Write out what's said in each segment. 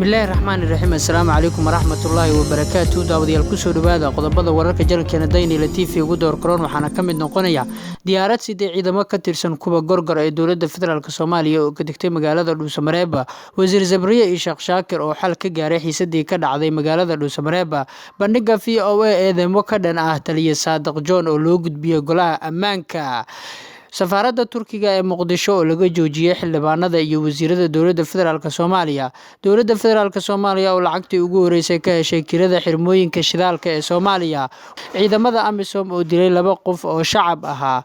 bismillaahi raxmaani raxiim assalaamu calaykum waraxmatullaahi wabarakaatu daawadayaal kusoo dhawaada qodobada wararka jarankeena daynila tv ugu door karoon waxaana ka mid noqonaya diyaarad sidee ciidamo ka tirsan kuwa gorgor ee dowladda federaalk soomaaliya oo ka degtay magaalada dhuusamareeba wasiir zabriye iyo sheekh shaakir oo xal ka gaaray xiisadii ka dhacday magaalada dhuusamareeba bandhiga v o a eedeymo ka dhan ah taliya saadiq john oo loo gudbiyey golaha ammaanka safaaradda turkiga ee muqdisho oo laga joojiyey xildhibaanada iyo wasiirada dowladda federaalk soomaaliya dowladda federaalk soomaaliya oo lacagtii ugu horeysay ka heshay kirada xirmooyinka shidaalka ee soomaaliya ciidamada amisom oo dilay 2 qof oo shacab ahaa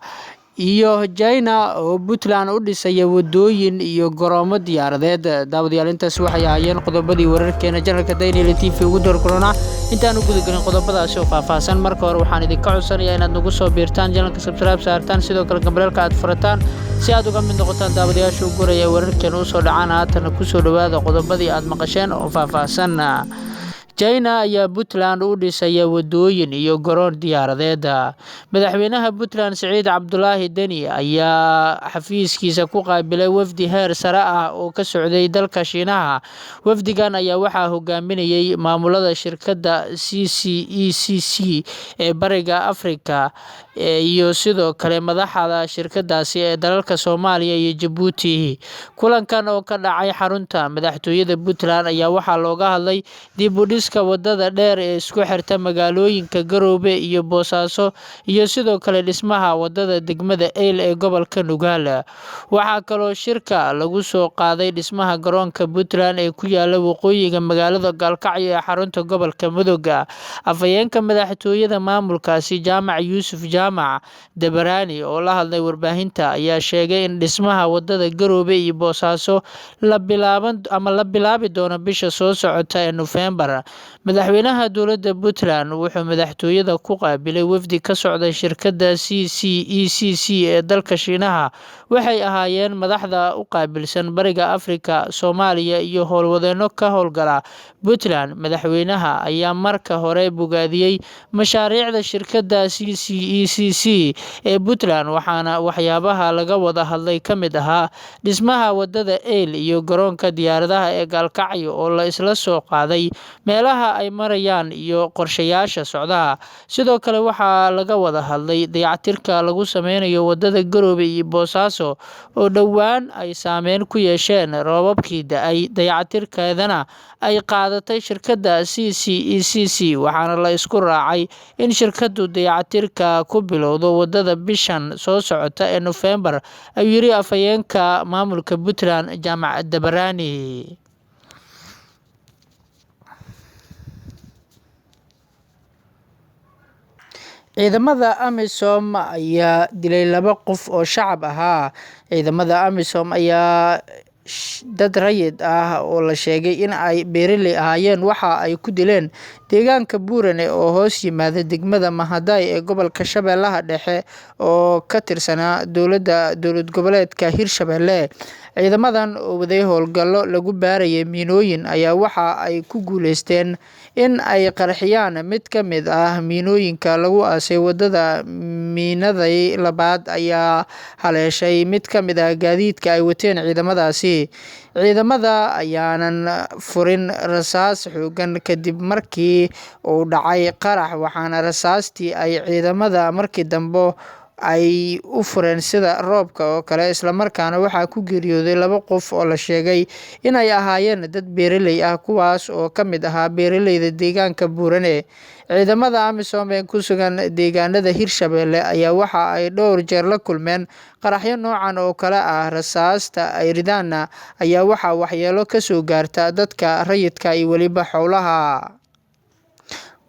iyo China oo Puntland u dhisay wadooyin iyo garoomo diyaaradeed daawadayaal intaas waxay ahaayeen qodobadii wararkeena janalka daynila tv ugu door corona intaan u gudagalin qodobadaasi oo faahfaahsan marka hore waxaan idinka codsanayaa inaad nagu soo biirtaan janalka subscribe saartaan sidoo kale gambalelka aad furataan si aad uga mid noqotaan daawadayaasha ugu horeeya wararkeena u soo dhacaan haatan ku soo dhawaada qodobadii aad maqasheen oo faahfaahsan China ayaa Puntland u dhisay wadooyin iyo garoon diyaaradeed madaxweynaha Puntland Saciid Cabdulaahi Deni ayaa xafiiskiisa ku qaabilay wafdi heer sare ah oo ka socday dalka Shiinaha wafdigan ayaa waxaa hogaaminayay maamulada shirkadda CCECC ee bariga Afrika iyo sidoo kale madaxda shirkadaasi ee dalalka Soomaaliya iyo Djibouti kulankan oo ka dhacay xarunta madaxtooyada Puntland ayaa waxaa looga hadlay dib u dhiska wadada dheer ee isku xirta magaalooyinka Garowe iyo Boosaaso iyo sidoo kale dhismaha wadada degmada Eyl ee gobolka Nugaal waxaa kaloo shirka lagu soo qaaday dhismaha garoonka Puntland ee ku yaala waqooyiga magaalada Gaalkacyo ee xarunta gobolka Mudug afhayeenka madaxtooyada maamulkaasi Jaamac Yuusuf Jaamac Dabarani oo la hadlay warbaahinta ayaa sheegay in dhismaha wadada Garowe iyo Boosaaso la bilaabi doono bisha soo socota ee November madaxweynaha dowladda Puntland wuxuu madaxtooyada ku qaabilay wafdi ka socda shirkadda CCECC ee dalka Shiinaha waxay ahaayeen madaxda u qaabilsan bariga Afrika Soomaaliya iyo howlwadeeno ka howlgala Puntland madaxweynaha ayaa marka hore bogaadiyey mashaariicda shirkadda CCECC ee Puntland waxaana waxyaabaha laga wada hadlay ka mid ahaa dhismaha wadada Eyl iyo garoonka diyaaradaha ee Gaalkacyo oo la isla soo qaaday meelaha ay marayaan iyo qorshayaasha socdaha sidoo kale waxaa laga wada hadlay dayactirka lagu sameynayo wadada Garowe iyo Boosaaso oo dhowaan ay saameyn ku yeesheen roobabkii da'ay dayactirkeedana ay qaadatay shirkadda CCECC waxaana la isku raacay in shirkaddu dayactirka ku bilowdo wadada bishan soo socota ee November ayuu yiri afhayeenka maamulka Puntland Jaamac Dabarani ciidamada amisom ayaa dilay 2 qof oo shacab ahaa ciidamada amisom ayaa dad rayid ah oo la sheegay in ay beeraley ahaayeen waxa ay ku dileen deegaanka Buurane oo hoos yimaada degmada Mahaday ee gobolka Shabeellaha Dhexe oo ka tirsanaa dowlad goboleedka Hirshabeelle ciidamadan oo waday howlgallo lagu baarayay miinooyin ayaa waxa ay ku guuleysteen in ay qarxiyaan mid ka mid ah miinooyinka lagu aasay wadada miinaday labaad ayaa haleeshay mid ka mid ah gaadiidka ay wateen ciidamadaasi ciidamada ayaanan furin rasaas xoogan kadib markii uu dhacay qarax waxaana rasaastii ay ciidamada markii dambe ay u fureen sida roobka oo kale isla markaana waxaa ku geeriyooday 2 qof oo la sheegay inay ahaayeen dad beeraley ah kuwaas oo ka mid ahaa beeraleyda deegaanka Buurane ciidamada amisom ee ku sugan deegaanada Hirshabeelle ayaa waxa ay dhowr jeer la kulmeen qaraxyo noocan oo kale ah rasaasta ay ridaana ayaa waxa waxyeelo ka soo gaarta dadka rayidka iyo waliba xoolaha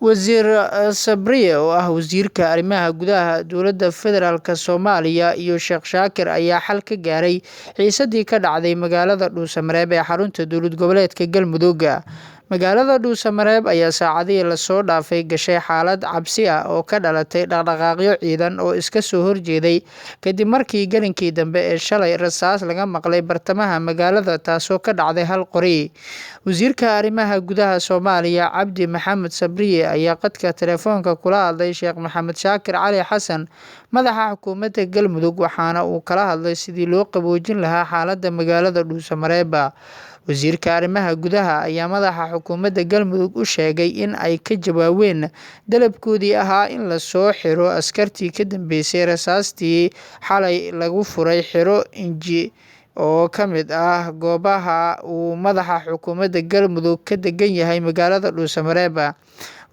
wasiir Sabriye oo ah wasiirka arrimaha gudaha dowladda federaalk Soomaaliya iyo Sheekh Shaakir ayaa xal ka gaaray xiisadii ka dhacday magaalada Dhuusamareeb ee xarunta dowlad goboleedka Galmudug magaalada Dhuusamareeb ayaa saacadihii la soo dhaafay gashay xaalad cabsi ah oo ka dhalatay dhaqdhaqaaqyo ciidan oo iska soo horjeeday kadib markii galinkii dambe ee shalay rasaas laga maqlay bartamaha magaalada taasoo ka dhacday hal qori wasiirka arrimaha gudaha Soomaaliya Cabdi Maxamed Sabriye ayaa qadka telefoonka kula hadlay Sheekh Maxamed Shaakir Cali Xasan madaxa xukuumadda Galmudug waxaana uu kala hadlay sidii loo qaboojin lahaa xaaladda magaalada Dhuusamareeb wasiirka arrimaha gudaha ayaa madaxa xukuumadda Galmudug u sheegay in ay ka jawaabeen dalabkoodii ahaa in la soo xiro askartii ka dambeysay rasaastii xalay lagu furay xiro Inji oo ka mid ah goobaha uu madaxa xukuumadda Galmudug ka degan yahay magaalada Dhuusamareeb.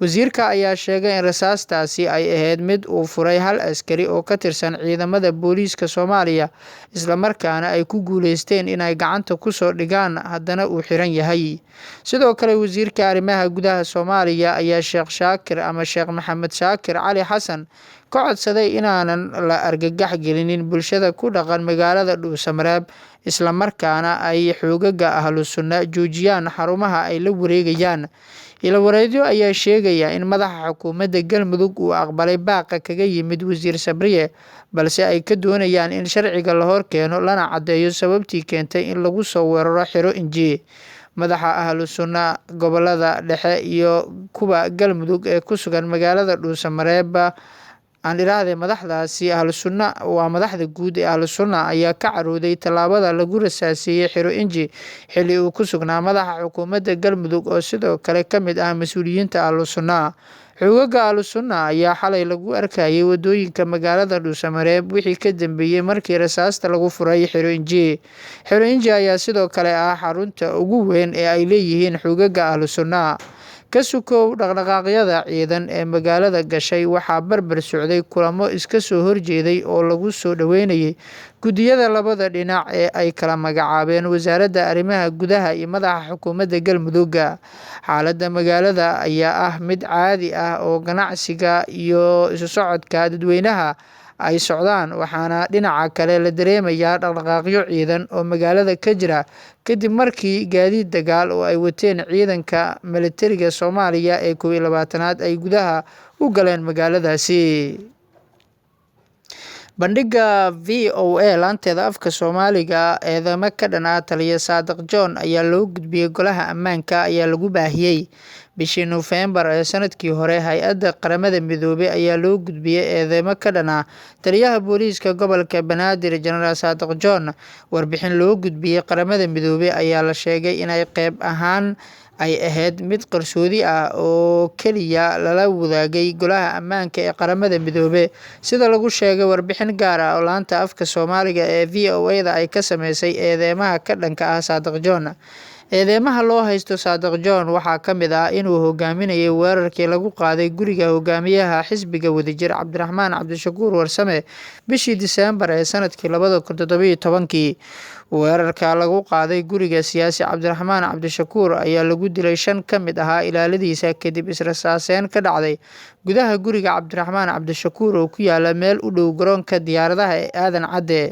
wasiirka ayaa sheegay in rasaastaasi ay ahayd mid uu furay hal askari oo ka tirsan ciidamada booliiska Soomaaliya isla markaana ay ku guuleysteen inay gacanta ku soo dhigaan haddana uu xiran yahay. sidoo kale wasiirka arrimaha gudaha Soomaaliya ayaa Sheekh Maxamed Shaakir Cali Xasan ka codsaday inaanan la argagax gelinin bulshada ku dhaqan magaalada Dhuusamareeb isla markaana ay xoogaga ahlu sunna joojiyaan xarumaha ay la wareegayaan. Ilawareedyo ayaa sheegaya in madaxa xukuumadda Galmudug uu aqbalay baaqa kaga yimid wasiir Sabriye balse ay ka doonayaan in sharciga la hor keeno lana caddeeyo sababtii keentay in lagu soo weeraro xiro Inji. madaxa ahlu sunna gobolada dhexe iyo kuwa Galmudug ee ku sugan magaalada Dhuusamareeb madaxdaasi ahlu sunna waa madaxda guud ee ahlu sunna ayaa ka carooday tallaabada lagu rasaasiyay xiro Inji xilli uu ku sugnaa madaxa xukuumadda Galmudug oo sidoo kale ka mid ah mas'uuliyiinta ahlu sunna. xoogaga ahlu sunna ayaa xalay lagu arkayay wadooyinka magaalada Dhuusamareeb wixii ka dambeeyay markii rasaasta lagu furay xiro Inji. xiro Inji ayaa sidoo kale ah xarunta ugu weyn ee ay leeyihiin xoogaga ahlu sunna. ka sukow dhaqdhaqaaqyada ciidan ee magaalada gashay waxaa barbar socday kulamo iska soo horjeeday oo lagu soo dhaweynayay guddiyada labada dhinac ee ay kala magacaabeen wasaaradda arrimaha gudaha iyo madaxa xukuumadda Galmudug. xaaladda magaalada ayaa ah mid caadi ah oo ganacsiga iyo isu socodka dadweynaha ay socdaan waxaana dhinaca kale la dareemayaa dhaqdhaqaaqyo ciidan oo magaalada ka jira kadib markii gaadiid dagaal oo ay wateen ciidanka militariga Soomaaliya ee 21aad ay gudaha u galeen magaaladaasi. bandhiga VOA laanteeda afka Soomaaliga eedamo ka dhan ah taliya Saadiq John ayaa loo gudbiyay golaha ammaanka ayaa lagu baahiyay bishii November ee sanadkii hore. hay-adda qaramada midoobay ayaa loo gudbiyay eedamo ka dhan ah taliyaha booliiska gobolka Banaadir General Saadiq John. warbixin loo gudbiyay qaramada midoobay ayaa la sheegay inay qayb ahaan ay ahayd mid qarsoodi ah oo kaliya lala wadaagay golaha ammaanka ee qaramada midoobay sida lagu sheegay warbixin gaar ah oo laanta afka Soomaaliga ee VOA-da ay ka sameysay eedeymaha ka dhanka ah Saadiq John. eedeymaha loo haysto Saadiq John waxaa ka mid ah inuu hogaaminayay weerarkii lagu qaaday guriga hogaamiyaha xisbiga wadajir Cabdiraxmaan Cabdishakuur Warsame bishii Diseembar ee sanadkii 2017. weerarka lagu qaaday guriga siyaasi Cabdiraxmaan Cabdishakuur ayaa lagu dilay 5 ka mid ahaa ilaaladiisa kadib israsaaseen ka dhacday gudaha guriga Cabdiraxmaan Cabdishakuur oo ku yaala meel u dhow garoonka diyaaradaha ee Aadan Cadde.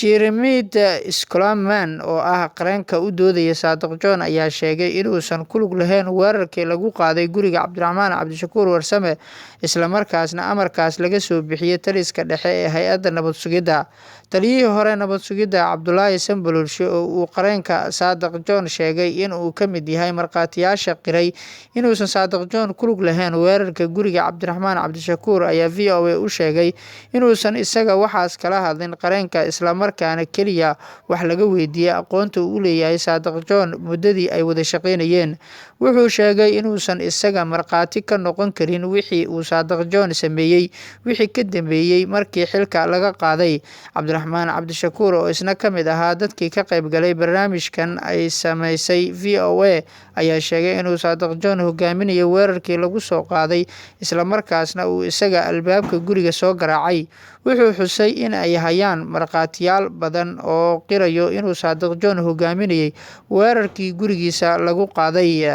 Jeremy Scholman oo ah qareenka u doodaya Saadiq John ayaa sheegay inuusan ku lug lahayn weerarkii lagu qaaday guriga Cabdiraxmaan Cabdishakuur Warsame isla markaasna amarkaas laga soo bixiyay taliska dhexe ee hay-adda nabad sugidda. taliyihii hore nabad sugidda Cabdullaahi Sanbalulshe oo uu qareenka Saadiq John sheegay in uu ka mid yahay markhaatiyaasha qiray inuusan Saadiq John ku lug lahayn weerarka guriga Cabdiraxmaan Cabdishakuur ayaa VOA u sheegay inuusan isaga waxaas kala hadlin qareenka isla markaana kaliya wax laga weydiiyay aqoonta uu leeyahay Saadiq John muddadii ay wada shaqeynayeen. wuxuu sheegay inuusan isaga markhaati ka noqon karin wixii uu Saadiq John sameeyay wixii ka dambeeyay markii xilka laga qaaday. Cabdiraxmaan Cabdishakuur oo isna ka mid ahaa dadkii ka qayb galay barnaamijkan ay sameysay VOA ayaa sheegay inuu Saadiq John hogaaminayay weerarkii lagu soo qaaday isla markaasna uu isaga albaabka guriga soo garaacay. wuxuu xusay in ay hayaan markhaatiyaal badan oo qirayo inuu Saadiq John hogaaminayay weerarkii gurigiisa lagu qaaday.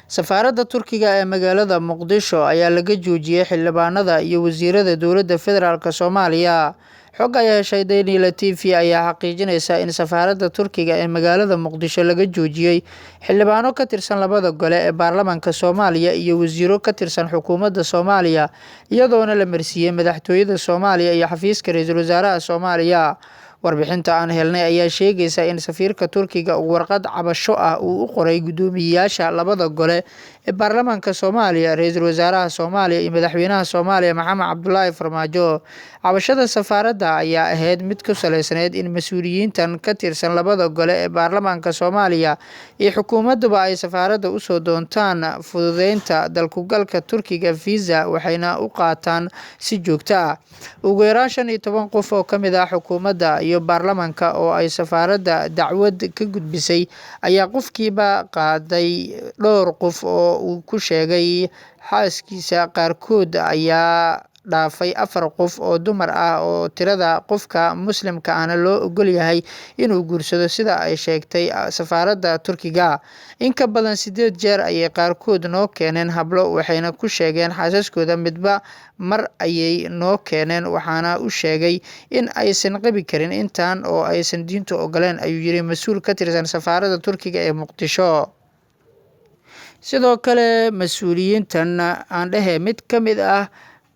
safaaradda Turkiga ee magaalada Muqdisho ayaa laga joojiyay xildhibaanada iyo wasiirada dowladda federaalk Soomaaliya. xog ay heshay Daily TV ayaa xaqiijinaysa in safaaradda Turkiga ee magaalada Muqdisho laga joojiyay xildhibaano ka tirsan labada gole ee baarlamaanka Soomaaliya iyo wasiiro ka tirsan xukuumadda Soomaaliya iyadoona la marsiiyay madaxtooyada Soomaaliya iyo xafiiska ra'iisul wasaaraha Soomaaliya. warbixinta aan helnay ayaa sheegaysa in safiirka Turkiga uu warqad cabasho ah uu u qoray guddoomiyayaasha labada gole ee baarlamaanka Soomaaliya, ra'iisul wasaaraha Soomaaliya iyo madaxweynaha Soomaaliya Maxamed Cabdullaahi Farmaajo. Cabashada safaaradda ayaa ahayd mid ku saleysaneyd in mas'uuliyiintan ka tirsan labada gole ee baarlamaanka Soomaaliya iyo xukuumadduba ay safaaradda u soo doontaan fududeynta dalkugalka Turkiga visa waxayna u qaataan si joogto ah. Ugu yaraan 15 qof oo ka mid ah xukuumadda iyo baarlamaanka oo ay safaaradda dacwad ka gudbisay ayaa qofkiiba qaaday dhowr qof oo uu ku sheegay xaaskiisa. Qaarkood ayaa dhaafay 4 qof oo dumar ah oo tirada qofka muslimka ahna loo ogol yahay inuu guursado sida ay sheegtay safaaradda Turkiga. In ka badan 8 jeer ayay qaarkood noo keeneen hablo, waxayna ku sheegeen xaasaskooda midba mar ayay noo keeneen, waxaana u sheegay in aysan qabi karin intaan oo aysan diintu ogoleen, ayuu yiri mas'uul ka tirsan safaaradda Turkiga ee Muqdisho. Sidoo kale mas'uuliyiintan aan dhahay mid ka mid ah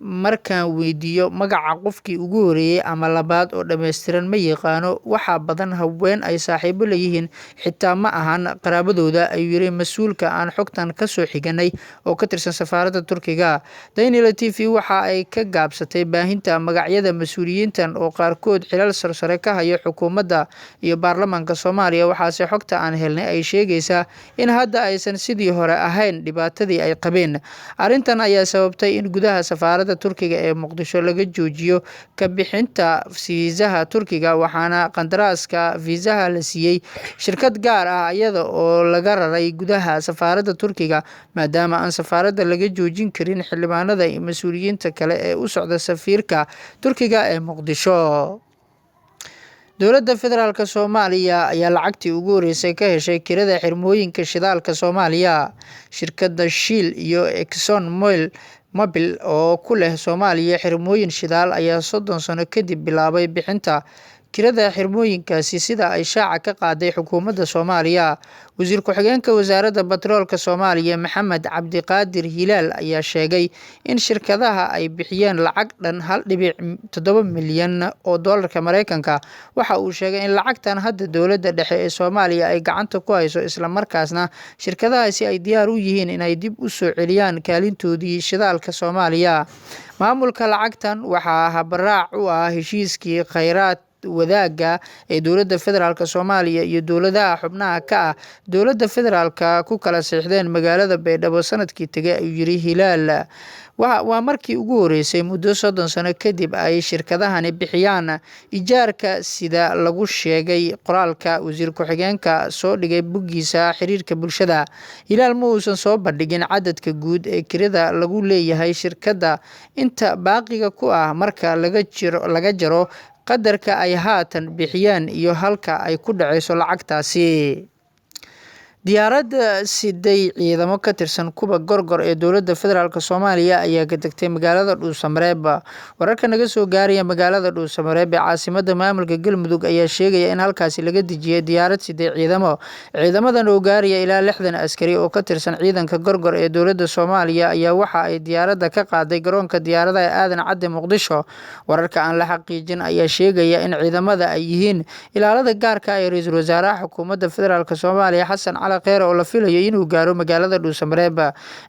markaan weydiiyo magaca qofkii ugu horeeyay ama labaad oo dhameystiran ma yaqaano, waxaa badan haween ay saaxiibo leeyihiin xitaa ma ahan qaraabadooda, ayuu yiri mas'uulka aan xogtan ka soo xiganay oo ka tirsan safaaradda Turkiga. Daily TV waxa ay ka gaabsatay baahinta magacyada mas'uuliyiintan oo qaarkood xilal sarsare ka haya xukuumadda iyo baarlamaanka Soomaaliya, waxaase xogta aan helnay ay sheegaysaa in hadda aysan sidii hore ahayn dhibaatadii ay qabeen. Arrintan ayaa sababtay in gudaha safaaradda Turkiga ee Muqdisho laga joojiyo ka bixinta fiisaha Turkiga, waxaana qandaraaska fiisaha la siiyay shirkad gaar ah iyada oo laga raray gudaha safaaradda Turkiga, maadaama aan safaaradda laga joojin karin xildhibaanada iyo mas'uuliyiinta kale ee u socda safiirka Turkiga ee Muqdisho. Dowladda Federaalka Soomaaliya ayaa lacagtii ugu horeysay ka heshay kirada xirmooyinka shidaalka Soomaaliya. Shirkadda Shell iyo Exxon Mobil oo ku leh Soomaaliya xirmooyin shidaal ayaa 30 sano kadib bilaabay bixinta kirada xirmooyinkaasi sida ay shaaca ka qaaday xukuumadda Soomaaliya. Wasiir ku-xigeenka wasaaradda batroolka Soomaaliya Maxamed Cabdiqaadir Hilaal ayaa sheegay in shirkadaha ay bixiyeen lacag dhan 1.7 milyan oo doolarka Mareykanka. Waxa uu sheegay in lacagtan hadda dowladda dhexe ee Soomaaliya ay gacanta ku hayso, isla markaasna shirkadahaasi ay diyaar u yihiin inay dib u soo celiyaan kaalintoodii shidaalka Soomaaliya. Maamulka lacagtan waxaa habraac u ah heshiiskii kheyraad wadaaga ee dowladda federaalka Soomaaliya iyo dowladaha xubnaha ka ah dowladda federaalka ku kala saxiixdeen magaalada Baydhabo sanadkii tagay, ayuu yiri Hilaal. waa markii ugu horeysay muddo 30 sano kadib ay shirkadahani bixiyaan ijaarka sida lagu sheegay qoraalka wasiir ku-xigeenka soo dhigay boggiisa xiriirka bulshada. Hilaal ma uusan soo bandhigin cadadka guud ee kirada lagu leeyahay shirkadda inta baaqiga ku ah marka laga jaro qadarka ay haatan bixiyeen iyo halka ay ku dhacayso lacagtaasi. Diyaaradda siday ciidamo ka tirsan kuwa gorgor ee dowladda federaalka Soomaaliya ayaa ka tagtay magaalada Dhuusamareeb. Wararka naga soo gaaraya magaalada Dhuusamareeb ee caasimadda maamulka Galmudug ayaa sheegaya in halkaasi laga dejiyay diyaarad siday ciidamo. Ciidamadan oo gaaraya ilaa 60 askari oo ka tirsan ciidanka gorgor ee dowladda Soomaaliya ayaa waxa ay diyaaradda ka qaaday garoonka diyaaradaha Aadan Cadde Muqdisho. Wararka aan la xaqiijin ayaa sheegaya in ciidamada ay yihiin ilaalada gaarka ah ee ra'iisul wasaaraha xukuumadda federaalka Soomaaliya Xasan Cali Kheyr oo la filayo inuu gaaro magaalada Dhuusamareeb.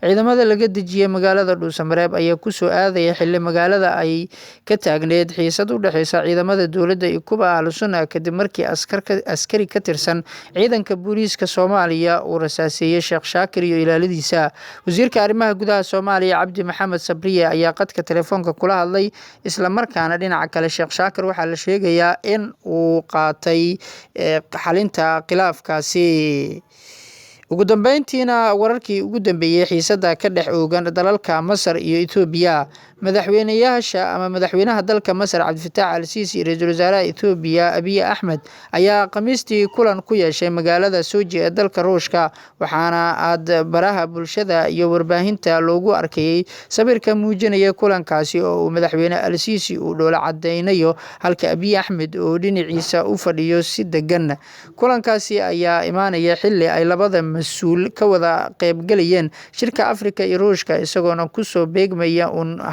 Ciidamada laga dejiyay magaalada Dhuusamareeb ayaa ku soo aadaya xilli magaalada ay ka taagneed xiisad u dhaxaysa ciidamada dowladda iyo kuwa ahlusunna kadib markii askari ka tirsan ciidanka booliiska Soomaaliya uu rasaaseeyay Sheekh Shaakir iyo ilaaladiisa. Wasiirka arrimaha gudaha Soomaaliya Cabdi Maxamed Sabriye ayaa qadka telefoonka kula hadlay, isla markaana dhinaca kale Sheekh Shaakir waxaa la sheegayaa in uu qaatay xalinta khilaafkaasi. Ugu dambeyntiina wararkii ugu dambeeyay xiisada ka dhex oogan dalalka Masar iyo Itoobiya. Madaxweynaha dalka Masar Cabdifataax Al-Siisi iyo ra'iisul wasaaraha Itoobiya Abiy Ahmed ayaa Khamiistii kulan ku yeeshay magaalada Sochi ee dalka Ruushka, waxaana baraha bulshada iyo warbaahinta loogu arkayay sawirka muujinaya kulankaasi oo uu madaxweyne Al-Siisi uu dhoola cadeynayo halka Abiy Ahmed oo dhinaciisa u fadhiyo si degan. Kulankaasi ayaa imaanaya xilli ay labada mas-uul ka wada qaybgalayeen shirka Afrika iyo Ruushka, isagoona kusoo beegmaya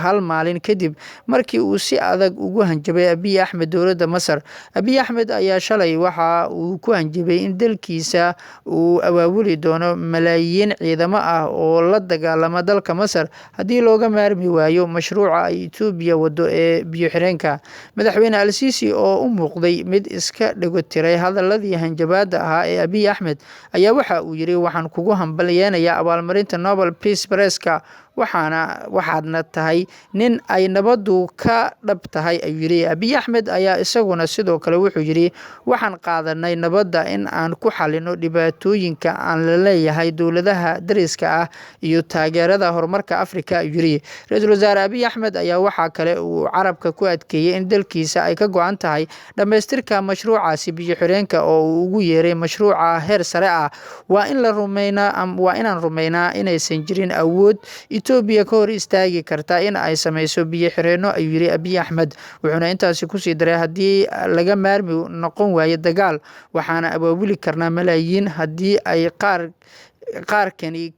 hal maalin kadib markii uu si adag ugu hanjabay Abiy Ahmed dowladda Masar. Abiy Ahmed ayaa shalay waxa uu ku hanjabay in dalkiisa uu abaabuli doono malaayiin ciidamo ah oo la dagaalama dalka Masar haddii looga maarmi waayo mashruuca ay Itoobiya wado ee biyo-xireenka. Madaxweyne Al-Sisi oo u muuqday mid iska dhagotiray hadaladii hanjabaada ahaa ee Abiy Ahmed ayaa waxa uu yiri waxaan kugu hambalyeeynaya abaalmarinta Nobel Peace Prize-ka waxaadna tahay nin ay nabadu ka dhab tahay, ayuu yiri. Abiy Ahmed ayaa isaguna sidoo kale wuxuu yiri waxaan qaadanay nabadda in aan ku xalino dhibaatooyinka aan la leeyahay dowladaha dariska ah iyo taageerada horumarka Afrika, ayuu yiri. Ra-iisul wasaare Abiy Ahmed ayaa waxaa kale uu carabka ku adkeeyay in dalkiisa ay ka go'an tahay dhamaystirka mashruucaasi biyo-xireenka oo uu ugu yeeray mashruuca heer sare ah. waa inaan rumaynaa inaysan jirin awood Itoobiya ka hor istaagi karta in ay sameyso biyo-xireenno, ayuu yiri Abiy Ahmed. Wuxuuna intaasi kusii daray haddii laga maarmi noqon waayo dagaal waxaana abaabuli karnaa malaayiin haddii ay qaar keni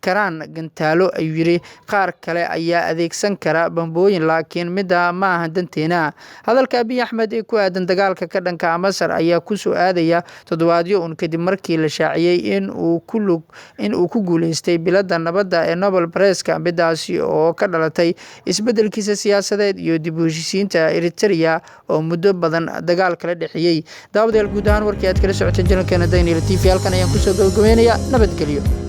karaan gantaalo, ayuu yiri. Qaar kale ayaa adeegsan kara bambooyin, laakiin mida ma aha danteena. Hadalka Abiy Ahmed ee ku aadan dagaalka ka dhanka Masar ayaa ku soo aadaya toddobaadyo kadib markii la shaaciyay in uu ku guuleystay biladda nabadda ee Nobel Prize-ka, midaasi oo ka dhalatay isbedelkiisa siyaasadeed iyo dib u heshiisiinta Eritrea oo muddo badan dagaal kala dhexeeyay. Daawadayaal, guud ahaan warkii aad kala socoteen channelkeena Daily TV halkan ayaan kusoo gabagabeynaya. Nabadgelyo.